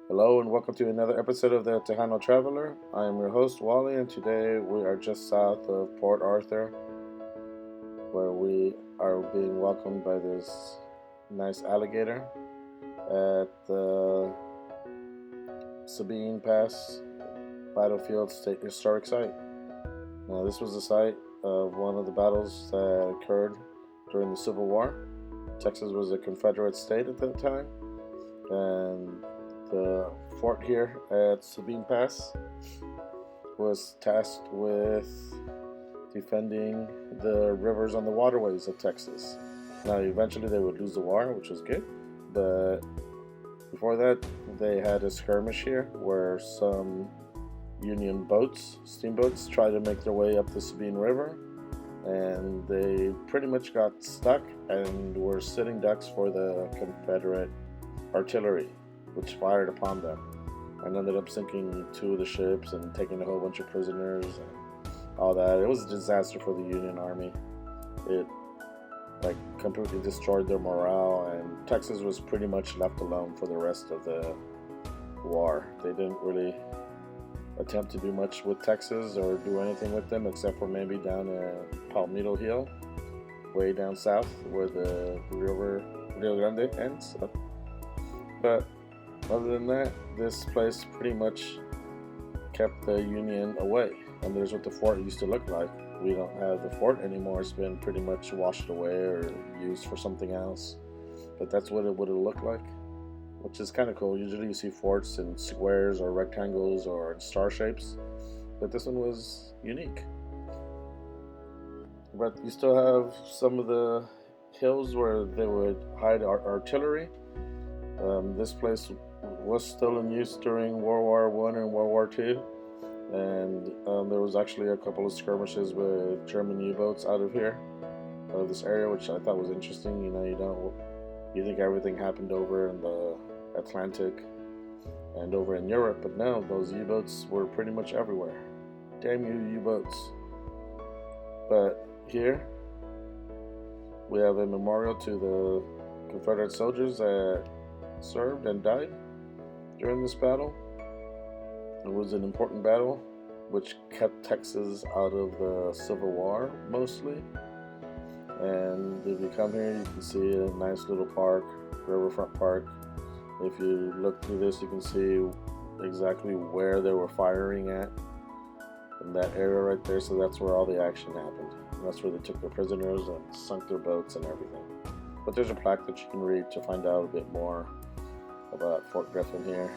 Hello and welcome to another episode of the Tejano Traveler. I am your host Wally, and today we are just south of Port Arthur, where we are being welcomed by this nice alligator at the Sabine Pass Battlefield State Historic Site. Now, this was the site of one of the battles that occurred during the Civil War. Texas was a Confederate state at that time, and the fort here at Sabine Pass was tasked with defending the rivers and the waterways of Texas. Now, eventually they would lose the war, which was good, but before that, they had a skirmish here where some Union boats, steamboats, tried to make their way up the Sabine River, and they pretty much got stuck and were sitting ducks for the Confederate artillery, which fired upon them and ended up sinking two of the ships and taking a whole bunch of prisoners and all that. It was a disaster for the Union Army. It completely destroyed their morale, and Texas was pretty much left alone for the rest of the war. They didn't really attempt to do much with Texas or do anything with them except for maybe down at Palmetto Hill, way down south where the river Rio Grande ends. But other than that, this place pretty much kept the Union away. And there's what the fort used to look like. We don't have the fort anymore. It's been pretty much washed away or used for something else. But that's what it would have looked like, which is kind of cool. Usually you see forts in squares or rectangles or in star shapes, but this one was unique. But you still have some of the hills where they would hide artillery. This place was still in use during World War I and World War II, and there was actually a couple of skirmishes with German U-boats out of here, out of this area, which I thought was interesting. You think everything happened over in the Atlantic and over in Europe, but no, those U-boats were pretty much everywhere. Damn you, U-boats. But here we have a memorial to the Confederate soldiers that served and died during this battle. It was an important battle which kept Texas out of the Civil War mostly. And if you come here, you can see a nice little park, riverfront park. If you look through this, you can see exactly where they were firing at in that area right there. So that's where all the action happened. And that's where they took their prisoners and sunk their boats and everything. But there's a plaque that you can read to find out a bit more about Fort Griffin here,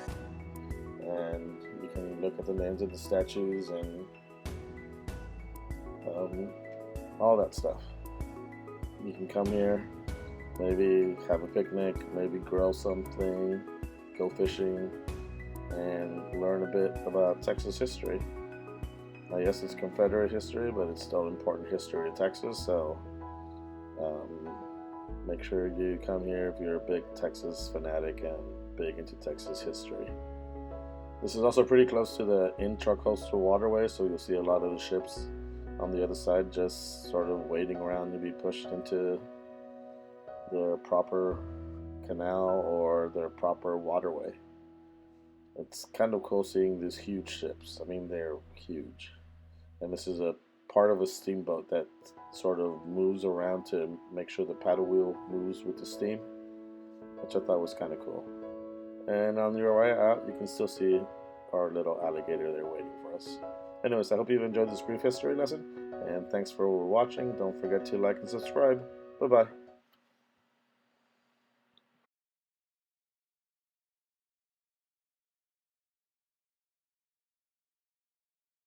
and you can look at the names of the statues and all that stuff. You can come here, maybe have a picnic, maybe grill something, go fishing, and learn a bit about Texas history. Now, yes, it's Confederate history, but it's still important history to Texas, so make sure you come here if you're a big Texas fanatic and big into Texas history. This is also pretty close to the intracoastal waterway, so you'll see a lot of the ships on the other side just sort of waiting around to be pushed into the proper canal or the proper waterway. It's kind of cool seeing these huge ships. I mean, they're huge. And this is a part of a steamboat that sort of moves around to make sure the paddle wheel moves with the steam, which I thought was kind of cool. And on your way out, you can still see our little alligator there waiting for us. Anyways, I hope you've enjoyed this brief history lesson, and thanks for watching. Don't forget to like and subscribe. Bye-bye.